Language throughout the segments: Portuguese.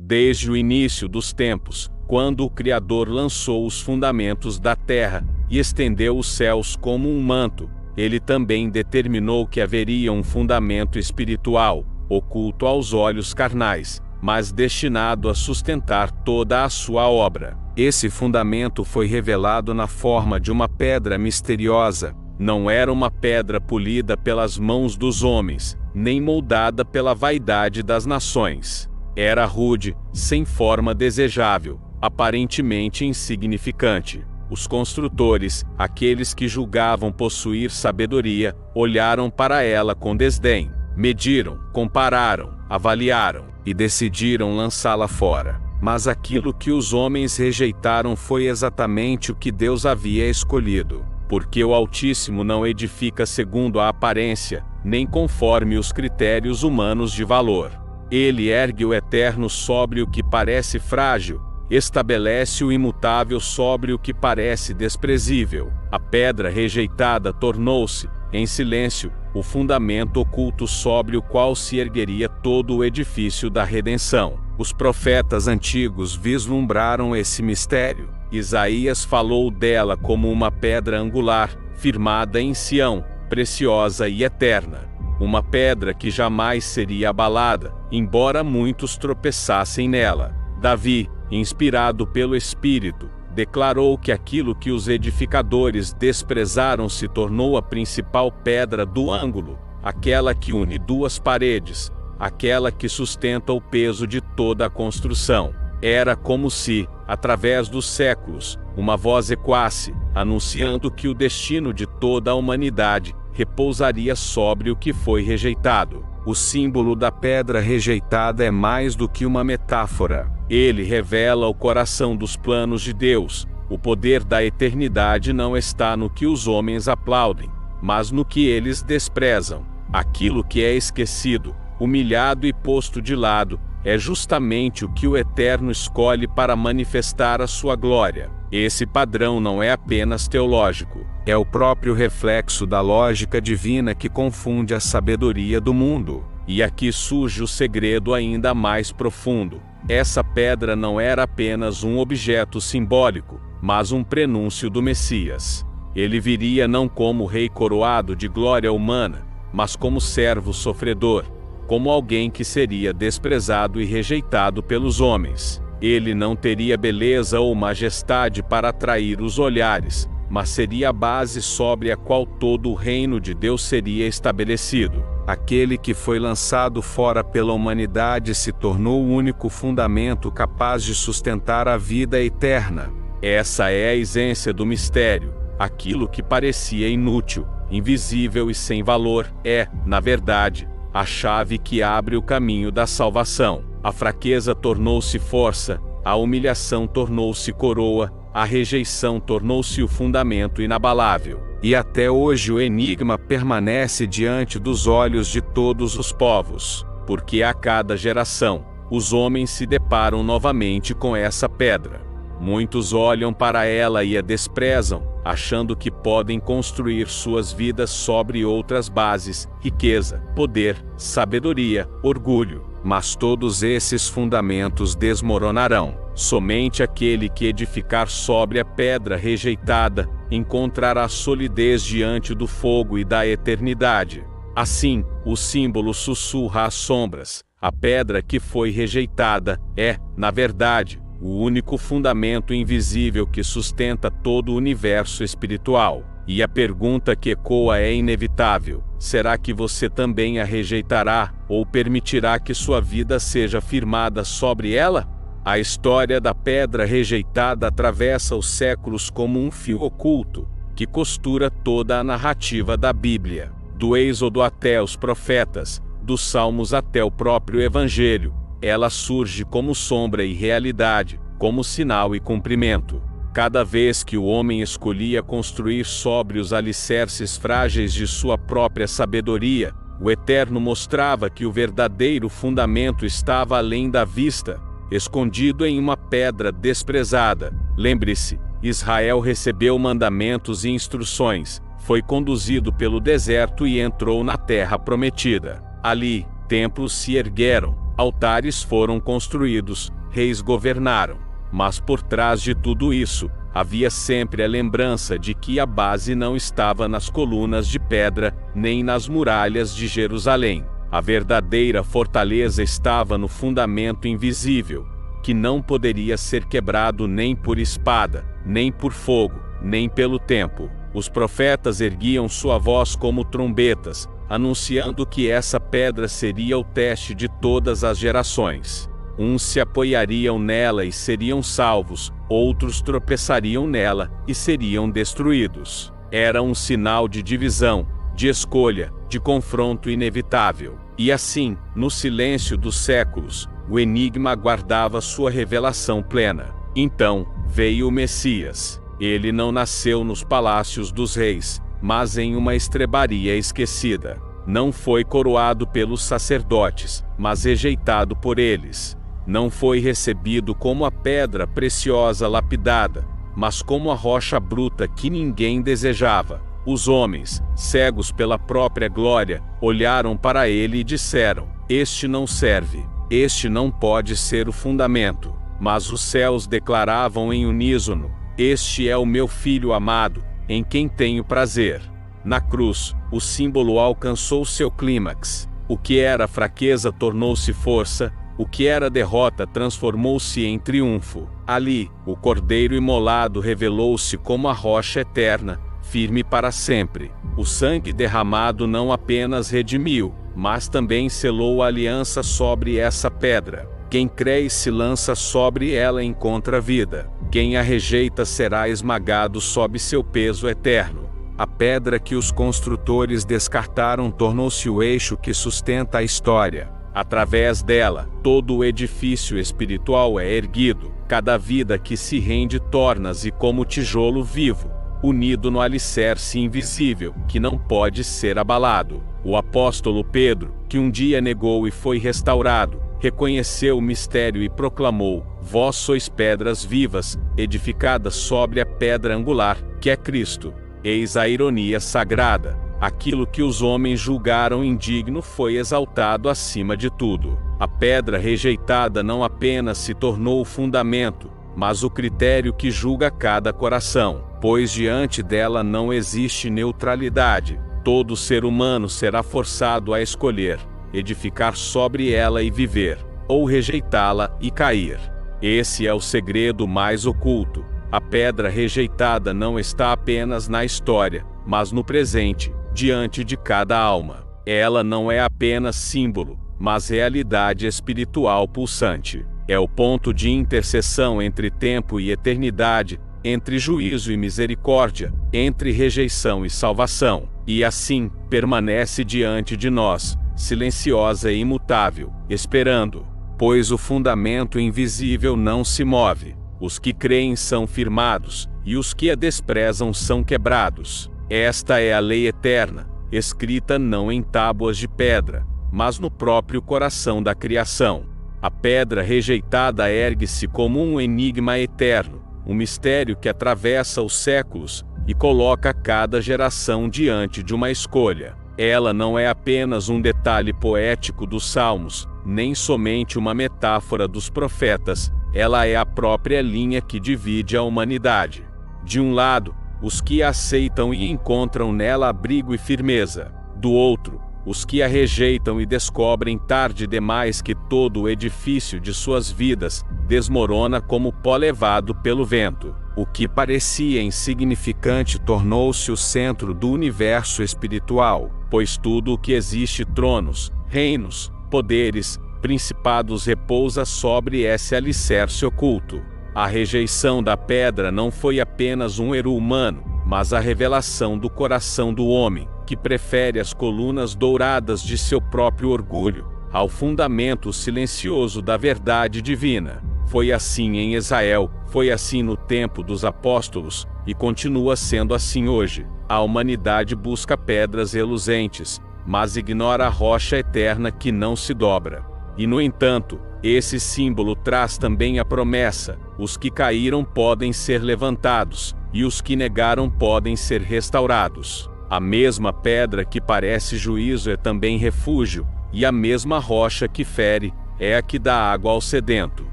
Desde o início dos tempos, quando o Criador lançou os fundamentos da terra e estendeu os céus como um manto, ele também determinou que haveria um fundamento espiritual, oculto aos olhos carnais, mas destinado a sustentar toda a sua obra. Esse fundamento foi revelado na forma de uma pedra misteriosa. Não era uma pedra polida pelas mãos dos homens, nem moldada pela vaidade das nações. Era rude, sem forma desejável, aparentemente insignificante. Os construtores, aqueles que julgavam possuir sabedoria, olharam para ela com desdém, mediram, compararam, avaliaram e decidiram lançá-la fora. Mas aquilo que os homens rejeitaram foi exatamente o que Deus havia escolhido. Porque o Altíssimo não edifica segundo a aparência, nem conforme os critérios humanos de valor. Ele ergue o eterno sobre o que parece frágil, estabelece o imutável sobre o que parece desprezível. A pedra rejeitada tornou-se, em silêncio, o fundamento oculto sobre o qual se ergueria todo o edifício da redenção. Os profetas antigos vislumbraram esse mistério. Isaías falou dela como uma pedra angular, firmada em Sião, preciosa e eterna. Uma pedra que jamais seria abalada, embora muitos tropeçassem nela. Davi, inspirado pelo Espírito, declarou que aquilo que os edificadores desprezaram se tornou a principal pedra do ângulo, aquela que une duas paredes, aquela que sustenta o peso de toda a construção. Era como se, através dos séculos, uma voz ecoasse, anunciando que o destino de toda a humanidade repousaria sobre o que foi rejeitado. O símbolo da pedra rejeitada é mais do que uma metáfora. Ele revela o coração dos planos de Deus. O poder da eternidade não está no que os homens aplaudem, mas no que eles desprezam. Aquilo que é esquecido, humilhado e posto de lado, é justamente o que o Eterno escolhe para manifestar a sua glória. Esse padrão não é apenas teológico, é o próprio reflexo da lógica divina que confunde a sabedoria do mundo. E aqui surge o segredo ainda mais profundo. Essa pedra não era apenas um objeto simbólico, mas um prenúncio do Messias. Ele viria não como rei coroado de glória humana, mas como servo sofredor, como alguém que seria desprezado e rejeitado pelos homens. Ele não teria beleza ou majestade para atrair os olhares, mas seria a base sobre a qual todo o reino de Deus seria estabelecido. Aquele que foi lançado fora pela humanidade se tornou o único fundamento capaz de sustentar a vida eterna. Essa é a essência do mistério. Aquilo que parecia inútil, invisível e sem valor é, na verdade, a chave que abre o caminho da salvação. A fraqueza tornou-se força, a humilhação tornou-se coroa, a rejeição tornou-se o fundamento inabalável. E até hoje o enigma permanece diante dos olhos de todos os povos, porque a cada geração, os homens se deparam novamente com essa pedra. Muitos olham para ela e a desprezam, achando que podem construir suas vidas sobre outras bases, riqueza, poder, sabedoria, orgulho. Mas todos esses fundamentos desmoronarão. Somente aquele que edificar sobre a pedra rejeitada encontrará solidez diante do fogo e da eternidade. Assim, o símbolo sussurra às sombras. A pedra que foi rejeitada é, na verdade, o único fundamento invisível que sustenta todo o universo espiritual. E a pergunta que ecoa é inevitável: será que você também a rejeitará, ou permitirá que sua vida seja firmada sobre ela? A história da pedra rejeitada atravessa os séculos como um fio oculto, que costura toda a narrativa da Bíblia. Do Êxodo até os profetas, dos Salmos até o próprio Evangelho, ela surge como sombra e realidade, como sinal e cumprimento. Cada vez que o homem escolhia construir sobre os alicerces frágeis de sua própria sabedoria, o Eterno mostrava que o verdadeiro fundamento estava além da vista, escondido em uma pedra desprezada. Lembre-se, Israel recebeu mandamentos e instruções, foi conduzido pelo deserto e entrou na terra prometida. Ali, templos se ergueram, altares foram construídos, reis governaram. Mas por trás de tudo isso, havia sempre a lembrança de que a base não estava nas colunas de pedra, nem nas muralhas de Jerusalém. A verdadeira fortaleza estava no fundamento invisível, que não poderia ser quebrado nem por espada, nem por fogo, nem pelo tempo. Os profetas erguiam sua voz como trombetas, anunciando que essa pedra seria o teste de todas as gerações. Uns se apoiariam nela e seriam salvos, outros tropeçariam nela e seriam destruídos. Era um sinal de divisão, de escolha, de confronto inevitável. E assim, no silêncio dos séculos, o enigma aguardava sua revelação plena. Então, veio o Messias. Ele não nasceu nos palácios dos reis, mas em uma estrebaria esquecida. Não foi coroado pelos sacerdotes, mas rejeitado por eles. Não foi recebido como a pedra preciosa lapidada, mas como a rocha bruta que ninguém desejava. Os homens, cegos pela própria glória, olharam para ele e disseram: este não serve, este não pode ser o fundamento. Mas os céus declaravam em uníssono: este é o meu filho amado, em quem tenho prazer. Na cruz, o símbolo alcançou seu clímax. O que era fraqueza tornou-se força, o que era derrota transformou-se em triunfo. Ali, o Cordeiro imolado revelou-se como a rocha eterna, firme para sempre. O sangue derramado não apenas redimiu, mas também selou a aliança sobre essa pedra. Quem crê e se lança sobre ela encontra vida. Quem a rejeita será esmagado sob seu peso eterno. A pedra que os construtores descartaram tornou-se o eixo que sustenta a história. Através dela, todo o edifício espiritual é erguido. Cada vida que se rende torna-se como tijolo vivo, unido no alicerce invisível, que não pode ser abalado. O apóstolo Pedro, que um dia negou e foi restaurado, reconheceu o mistério e proclamou: vós sois pedras vivas, edificadas sobre a pedra angular, que é Cristo. Eis a ironia sagrada. Aquilo que os homens julgaram indigno foi exaltado acima de tudo. A pedra rejeitada não apenas se tornou o fundamento, mas o critério que julga cada coração, pois diante dela não existe neutralidade. Todo ser humano será forçado a escolher, edificar sobre ela e viver, ou rejeitá-la e cair. Esse é o segredo mais oculto. A pedra rejeitada não está apenas na história, mas no presente, diante de cada alma. Ela não é apenas símbolo, mas realidade espiritual pulsante. É o ponto de interseção entre tempo e eternidade, entre juízo e misericórdia, entre rejeição e salvação. E assim, permanece diante de nós, silenciosa e imutável, esperando. Pois o fundamento invisível não se move. Os que creem são firmados, e os que a desprezam são quebrados. Esta é a lei eterna, escrita não em tábuas de pedra, mas no próprio coração da criação. A pedra rejeitada ergue-se como um enigma eterno, um mistério que atravessa os séculos e coloca cada geração diante de uma escolha. Ela não é apenas um detalhe poético dos Salmos, nem somente uma metáfora dos profetas, ela é a própria linha que divide a humanidade. De um lado, os que a aceitam e encontram nela abrigo e firmeza. Do outro, os que a rejeitam e descobrem tarde demais que todo o edifício de suas vidas desmorona como pó levado pelo vento. O que parecia insignificante tornou-se o centro do universo espiritual, pois tudo o que existe, tronos, reinos, poderes, principados, repousa sobre esse alicerce oculto. A rejeição da pedra não foi apenas um erro humano, mas a revelação do coração do homem, que prefere as colunas douradas de seu próprio orgulho, ao fundamento silencioso da verdade divina. Foi assim em Israel, foi assim no tempo dos apóstolos, e continua sendo assim hoje. A humanidade busca pedras reluzentes, mas ignora a rocha eterna que não se dobra. E no entanto, esse símbolo traz também a promessa: os que caíram podem ser levantados, e os que negaram podem ser restaurados. A mesma pedra que parece juízo é também refúgio, e a mesma rocha que fere, é a que dá água ao sedento.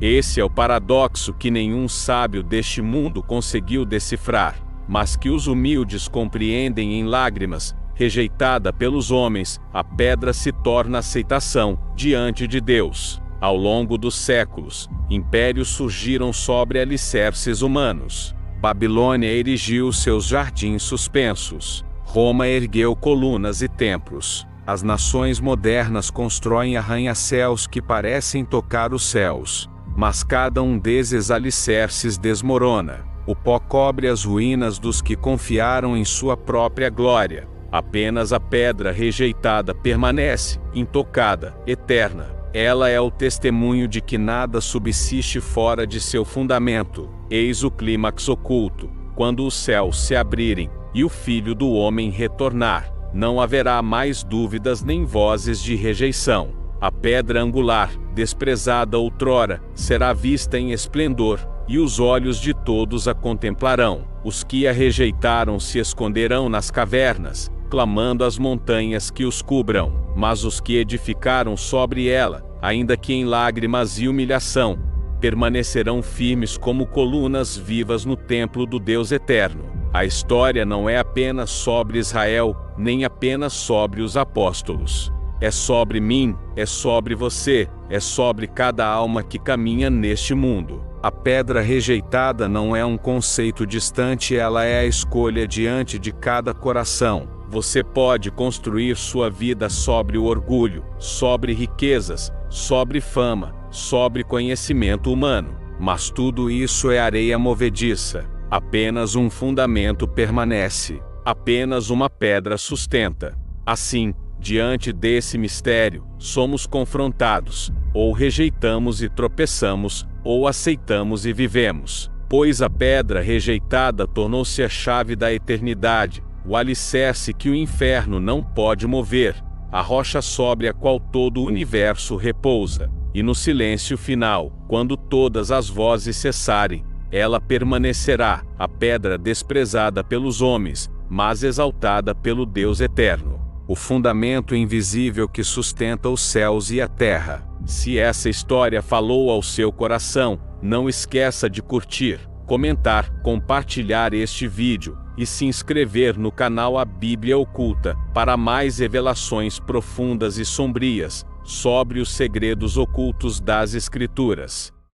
Esse é o paradoxo que nenhum sábio deste mundo conseguiu decifrar, mas que os humildes compreendem em lágrimas. Rejeitada pelos homens, a pedra se torna aceitação diante de Deus. Ao longo dos séculos, impérios surgiram sobre alicerces humanos. Babilônia erigiu seus jardins suspensos. Roma ergueu colunas e templos. As nações modernas constroem arranha-céus que parecem tocar os céus, mas cada um desses alicerces desmorona. O pó cobre as ruínas dos que confiaram em sua própria glória. Apenas a pedra rejeitada permanece, intocada, eterna. Ela é o testemunho de que nada subsiste fora de seu fundamento. Eis o clímax oculto. Quando os céus se abrirem e o Filho do Homem retornar, não haverá mais dúvidas nem vozes de rejeição. A pedra angular, desprezada outrora, será vista em esplendor, e os olhos de todos a contemplarão. Os que a rejeitaram se esconderão nas cavernas, clamando às montanhas que os cubram. Mas os que edificaram sobre ela, ainda que em lágrimas e humilhação, permanecerão firmes como colunas vivas no templo do Deus eterno. A história não é apenas sobre Israel, nem apenas sobre os apóstolos. É sobre mim, é sobre você, é sobre cada alma que caminha neste mundo. A pedra rejeitada não é um conceito distante, ela é a escolha diante de cada coração. Você pode construir sua vida sobre o orgulho, sobre riquezas, sobre fama, sobre conhecimento humano. Mas tudo isso é areia movediça. Apenas um fundamento permanece. Apenas uma pedra sustenta. Assim, diante desse mistério, somos confrontados. Ou rejeitamos e tropeçamos, ou aceitamos e vivemos. Pois a pedra rejeitada tornou-se a chave da eternidade, o alicerce que o inferno não pode mover, a rocha sobre a qual todo o universo repousa. E no silêncio final, quando todas as vozes cessarem, ela permanecerá, a pedra desprezada pelos homens, mas exaltada pelo Deus eterno. O fundamento invisível que sustenta os céus e a terra. Se essa história falou ao seu coração, não esqueça de curtir, comentar, compartilhar este vídeo e se inscrever no canal A Bíblia Oculta para mais revelações profundas e sombrias sobre os segredos ocultos das Escrituras.